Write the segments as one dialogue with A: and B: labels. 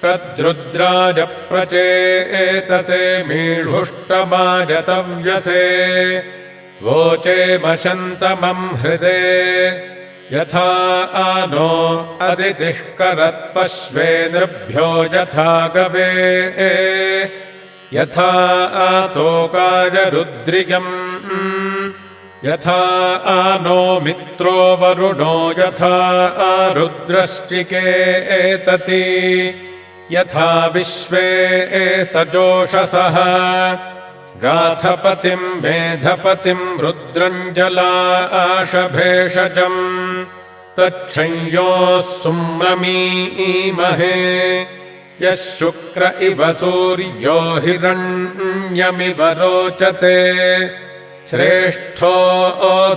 A: कद्रुद्राज प्रचेतसे मीढुष्टमाजतव्यसे वोचे मशन्तमं हृदे यथा नो अदितिः करत्पश्वे नृभ्यो यथा गवे यथा तोकाय रुद्रियम् यथा नो मित्रो वरुणो यथा रुद्रश्चिकेतति यथा विश्वे सजोषसः गाथपतिं मेधपतिं रुद्रञ्जलाशभेषजम् तच्छंयोः सुम्रमीमहे यः शुक्र इव सूर्यो हिरण्यमिव रोचते श्रेष्ठो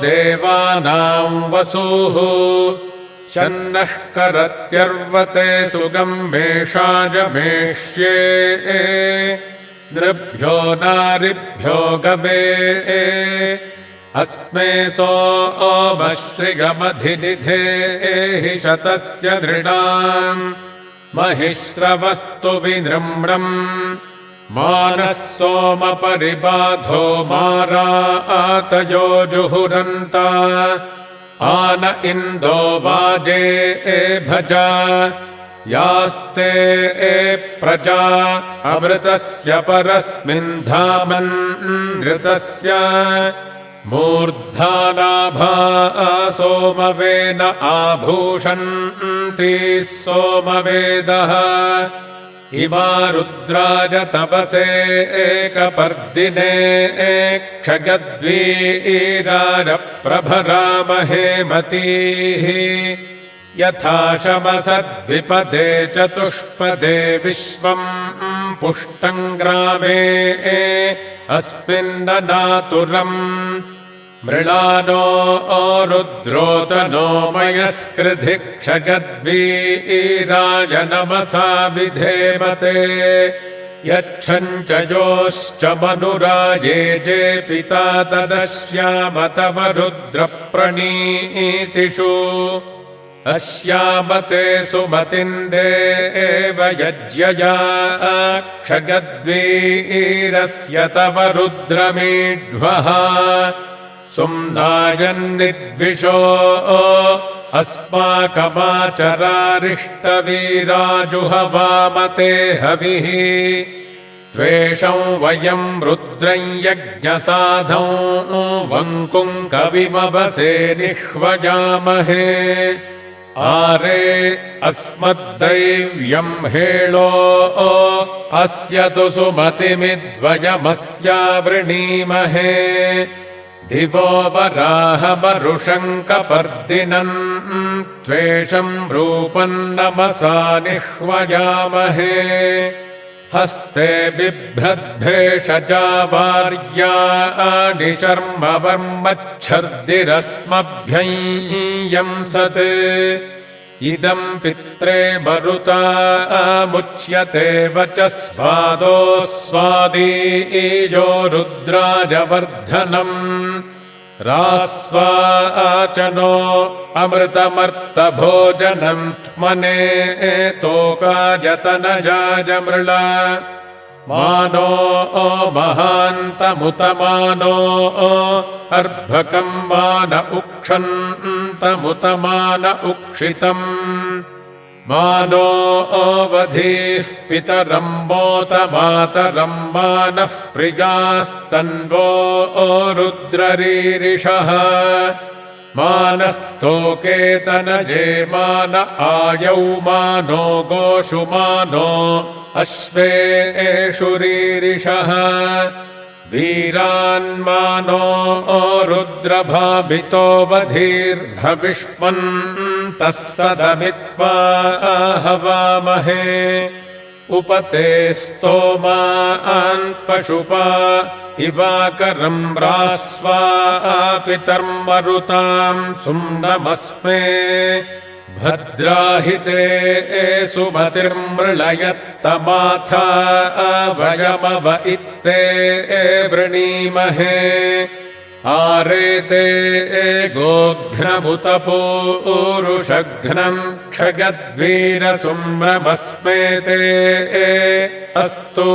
A: देवानां वसुः शन्नः करत्यर्वते सुगम्भेषाजमेष्ये नृभ्यो नारिभ्यो गवे अस्मे सोमश्रिगमधिनिधेहि शतस्य दृढाम् महिश्रवस्तु विनृम्रम् मानः सोमपरिबाधो मारातयो जुहुरन्ता आन इन्दो वाजे भजा यास्ते प्रजा अमृतस्य परस्मिन् धामन्नृतस्य मूर्धानाभा सोमवेन आभूषन्ति सोमवेदः इमा रुद्राज तपसे एकपर्दिने क्षगद्वीराज प्रभरामहे मतीः यथा शमसद्विपदे चतुष्पदे विश्वं पुष्टं ग्रामे अस्मिन्ननातुरम् मृळानो रुद्रोतनो मयस्कृधिक्षगद्वीराज नमसा विधेमते यच्छञ्चयोश्च मनुराये जे पिता तदश्याम तव रुद्रप्रणीतिषु अस्यामते सुमतिन्देव यज्ञया क्षगद्वीरस्य तव रुद्रमीढ्वः सुम्नायन्निद्विषो अस्माकमाचरारिष्टवीराजुहवामते हविः त्वेषं वयं रुद्रं यज्ञसाधौ वङ्कुं कविमवसे निह्वयामहे आरे अस्मद्दैव्यं हेळो अस्य तु सुमतिमिद्वयमस्यावृणीमहे दिवो वराहमरुशङ्कपर्दिनम् त्वेषं रूपं नमसा निह्वयामहे हस्ते बिभ्रद्भेषजा वार्याणि शर्मवर्मच्छर्दिरस्मभ्यंयंसत् इदं पित्रे मरुतामुच्यते वचः स्वादोस्वादीयो रुद्राजवर्धनम् रास्वाचनो अमृतमर्तभोजनं त्मने तोकायतनजाय मृळा मानो महान्तमुतमानो अर्भकं मान उक्षन्तमुतमान उक्षितम् मानो वधीः पितरं मोतमातरं मानः प्रियास्तन्वो रुद्ररीरिषः मानस्तोकेतनजे मान आयौ मानो गोषु मानो अश्वेषु रीरिषः वीरान्मानो रुद्रभाभितो वधीर्भविष्मन्तः सदमित्वा हवामहे उपते स्तोमान् पशुपा इवाकरं रास्वा पितर्मरुतां सुम्नमस्मे भद्राहिते सुमतिर्मृळयत्तमाथा वयमव इत्ते वृणीमहे आरेते गोघ्नमुत पूरुषघ्नम् क्षयद्वीरसुम्रमस्मे ते अस्तु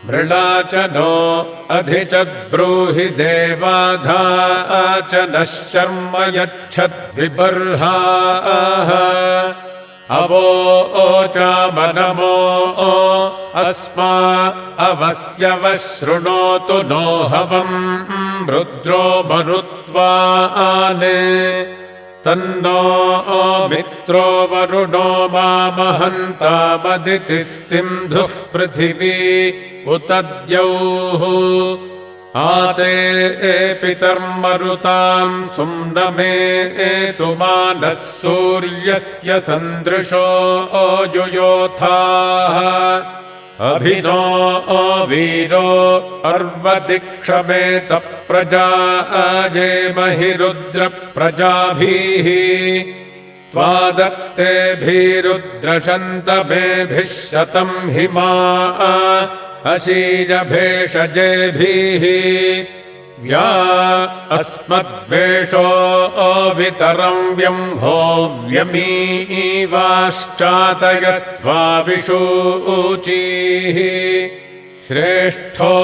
A: मृळा च नो अधिचद्ब्रूहि देवाधा च नः शर्म यच्छद्विबर्हाः अवोचामनमो अस्मा अवस्यवः शृणोतु नो हवम् रुद्रो मरुत्वाने तन्नो मित्रो वरुणो मामहन्तामदितिः सिन्धुः पृथिवी उत द्यौः आते पितर्मरुताम् सुम्नमे तु मानः सूर्यस्य सन्दृशो युयोथाः अभिनो वीरो अर्वतिक्षमेत प्रजा अजेमहि रुद्रप्रजाभिः त्वादत्तेभिरुद्रशन्तमेभिः शतम् हिमा अशीजभेषजेभिः व्या अस्मद्वेषो वितरम् व्यंहो व्यमीवाश्चातयस्वाविषूचीः श्रेष्ठो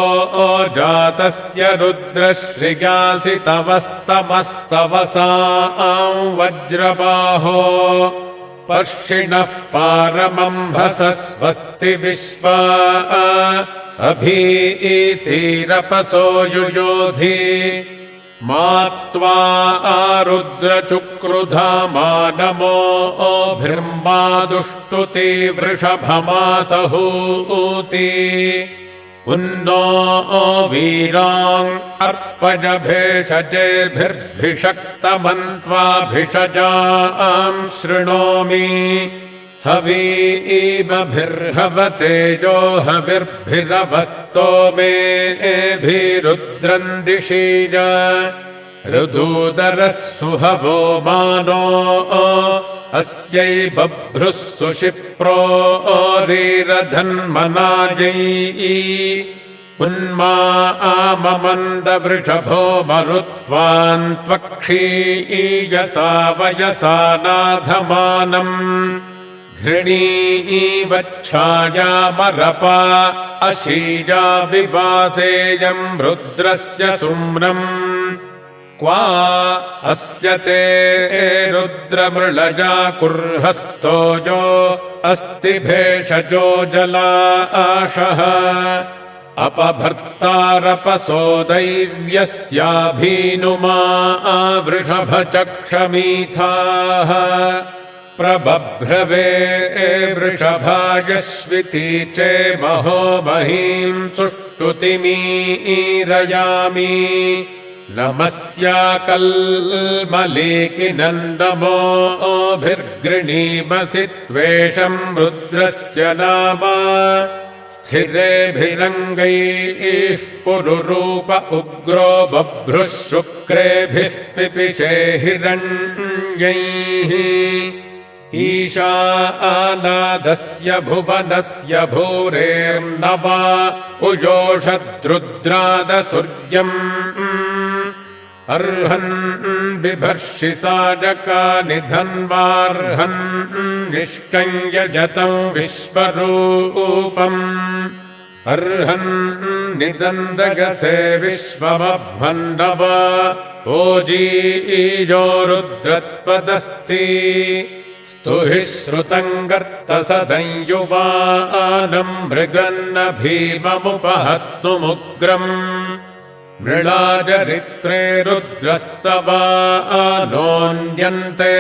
A: जातस्य रुद्रश्रियासि तवस्तमस्तवसां वज्रबाहो पर्षिणः पारमम्भसः स्वस्ति विश्वा अभीतिरपसो युयोधि मात्वा रुद्रचुक्रुधा मानमो भिर्मादुष्टुति वृषभमासहूति उन्नो वीरान् अर्पजभेषजेभिर्भिषक्तमन्त्वाभिषजां शृणोमि हवीमभिर्हवतेजो हविर्भिरवस्तोमेभिरुद्रम् दिशीज ऋदूदरः सुहवो मानो अस्यै बभ्रुः सुशिप्रो रीरधन्मनायै उन्मा आममन्दवृषभो मरुत्वान् त्वक्षीयसा वयसा नाधमानम् घृणीवच्छायामरपा अशीजा विवासेयम् रुद्रस्य सुम्नम् क्वा अस्य ते रुद्रमृळजा कुर्हस्तोजो अस्ति भेषजो जलाशः अपभर्तारपसो दैव्यस्याभीनुमा वृषभचक्षमीथाः प्रबभ्रवे वृषभायश्विती चेमहो महीम् सुष्टुतिमीरयामि नमस्याकल्मलीकिनन्दमोभिर्गृणीमसि त्वेषम् रुद्रस्य नाम स्थिरेभिरङ्गैः पुरुरूप उग्रो बभ्रुः शुक्रेभिः पिपिशे हिरण्यैः ईशानादस्य भुवनस्य भूरेर्नवा उजोषद्रुद्रादसूर्यम् अर्हन् बिभर्षि साजकानि धन्वार्हन् निष्कञ्जतम् विश्वरूपम् अर्हन् निदन्दगसे विश्वमभ्वन्नवा ओजीजो रुद्रत्वदस्ति स्तुहि श्रुतम् गर्तसदंयुवानम् मृगन्न भीममुपहत्तुमुग्रम् मृळाचरित्रे रुद्रस्तवानोऽन्यन्ते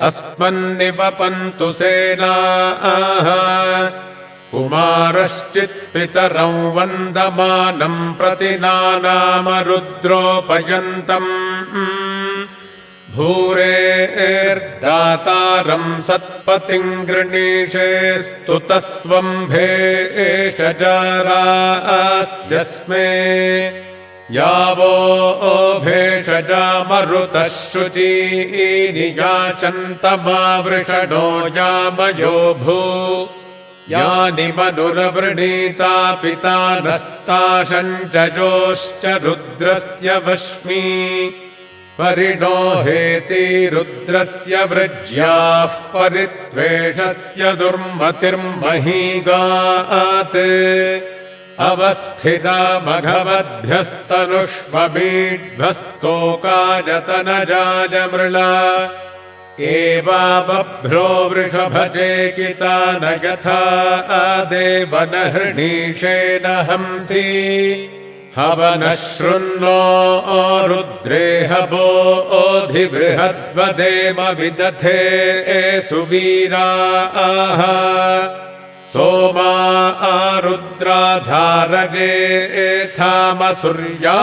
A: अस्मन्निवपन्तु सेनाः कुमारश्चित्पितरम् वन्दमानम् प्रतिनानाम रुद्रोपयन्तम् भूरेर्दातारम् सत्पतिम् गृणीषे स्तुतस्त्वम् भेषजारास्यस्मे यावो भेषजा मरुतः शुचीनि याचन्तमावृषणो यामयो भू यानि मनुरवृणीता पितानस्ताशञ्चयोश्च रुद्रस्य वश्मी परिणो हेति रुद्रस्य वृज्याः परित्वेषस्य दुर्मतिर्महीगात् अवस्थिता मघवद्भ्यस्तनुष्वमीढ्भस्तोकायतनजाजमृळा एवा बभ्रो वृषभचेकिता न यथा देवनहृणीशेन हंसि हवनः शृण्वो रुद्रेह बोधिबृहद्वदेम विदधे सुवीराः सोमा रुद्राधारगे थामसूर्या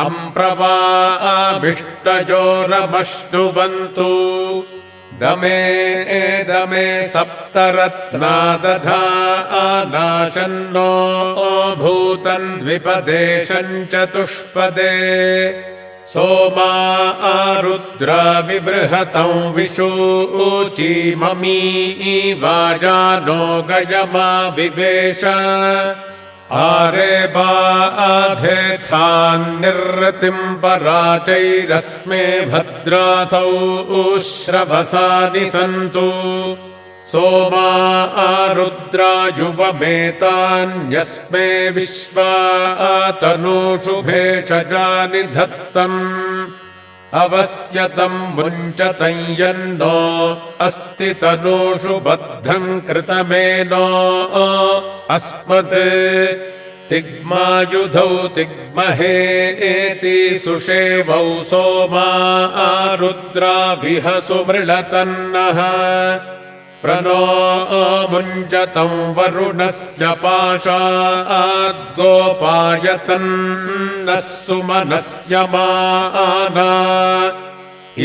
A: अम्प्रवाभिष्टयोरमश्नुवन्तु दमे दमे सप्तरत्ना दधानाशन्नो भूतन्द्विपदेशं चतुष्पदे सोमा रुद्रा विबृहतं विशूचीममी वाजानो गयमा विवेश आरे बाधेथान्निर्रतिं पराचैरस्मे भद्रासौ श्रवसानि सन्तु सोमा रुद्रा युवमेतान्यस्मे विश्वातनूषु भेषजानि धत्तम् अवस्यतं मुञ्चतं यन्नो अस्ति तनूषु बद्धं कृतमेनो अस्मत् तिग्मायुधौ तिग्महेति सुषेवौ सोमा रुद्रा विहसु मृळतन्नः प्रणो मुञ्चतं वरुणस्य पाशाद्गोपायतन्नः सुमनस्य माना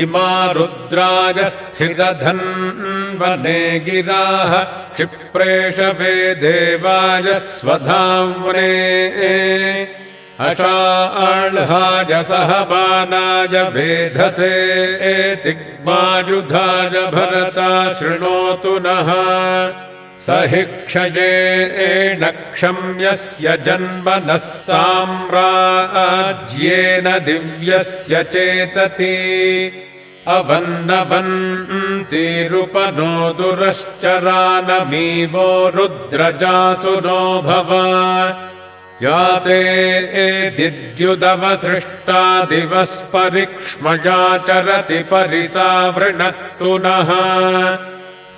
A: इमा रुद्राय स्थिरधन्वने गिराः क्षिप्रेषवे देवाय स्वधाम्ने अषाळ्हाय सहमानाय वेधसे तिग्मायुधाय भरता शृणोतु नः स हि क्षयेण क्षम्यस्य जन्मनः साम्राज्येन दिव्यस्य चेतति अवन्नवन्तिरुपनो दुरश्चरानमीवो रुद्रजासुनो भव याते दिद्युदवसृष्टा दिवस्परिक्ष्मया चरति परिसावृणत्तु नः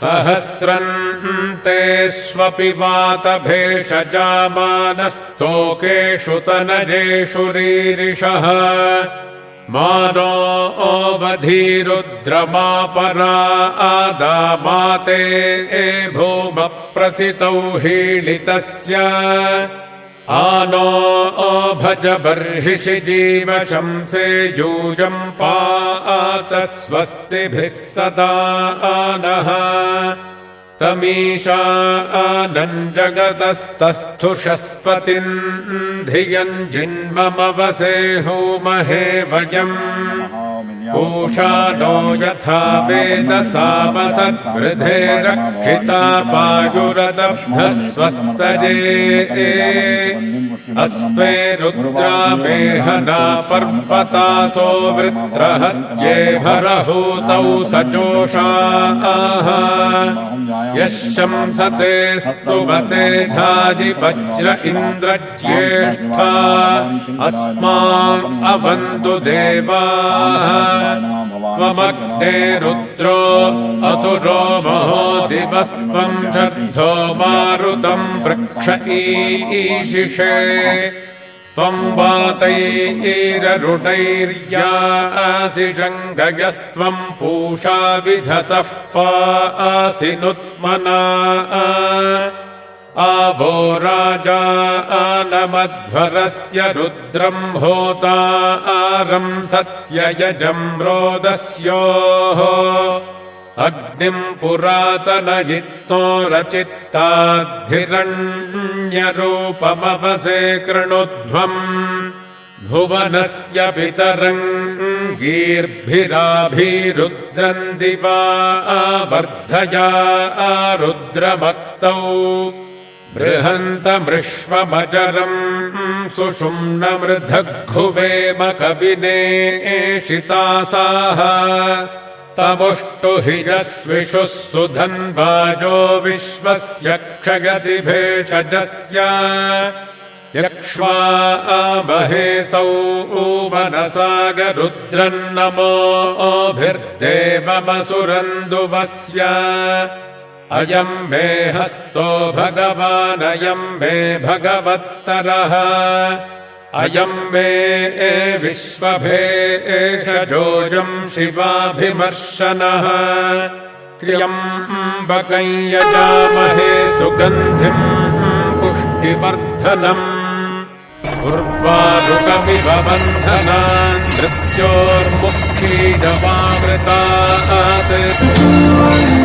A: सहस्रन्ते स्वपि वातभेषजामानस्तोकेषु तनजेषु रीरिषः मानो वधीरुद्रमापरा आदामाते भूमप्रसितौ हीळितस्य आनो भज बर्हिषि जीवशंसे यूयं पात स्वस्तिभिः सदा नः तमीशानं जगतस्तस्थुषस्पतिं धियं जिन्ममवसेहोमहे वयम् पूषा नो यथा वेदसामसद्वृधे रक्षिता पायुरदब्धः स्वस्तये अस्मे रुद्रामेहना पर्वतासो वृत्रहत्ये भरहूतौ सजोषाः यः शंसते स्तुवते धाजि वज्र इन्द्रज्येष्ठा अस्मान् अवन्तु देवाः त्वमग्ने रुद्रो असुरो महो दिवस्त्वं शर्धो मारुतं वृक्ष ईशिषे त्वं वातैररुणैर्यासि शङ्गयस्त्वं पूषा विधतः पासि नुत्मना आवो राजा आनमध्वरस्य रुद्रं होतारं सत्ययजं रोदस्योः अग्निं पुरातनयित्नो रचित्ताद्धिरण्यरूपमवसे कृणुध्वम् भुवनस्य पितरं गीर्भिराभिरुद्रं दिवा वर्धया रुद्रमत्तौ बृहन्तमृष्वमचरं सुषुम्नमृधग्घुवेम कविनेषितासाः तमुष्टुहिजस्विषुः सुधन्वाजो विश्वस्य क्षयति भेषजस्य यक्ष्वामहेसौ मनसागरुद्रन्नमोभिर्देवमसुरन्दुवस्य अयं मे हस्तो भगवानयं मे भगवत्तरः अयं मे विश्वभेषजोऽयं शिवाभिमर्शनः त्र्यम्बकं यजामहे सुगन्धिं पुष्टिवर्धनम् उर्वारुकमिव बन्धनान् मृत्योर्मुक्षीयमामृतात्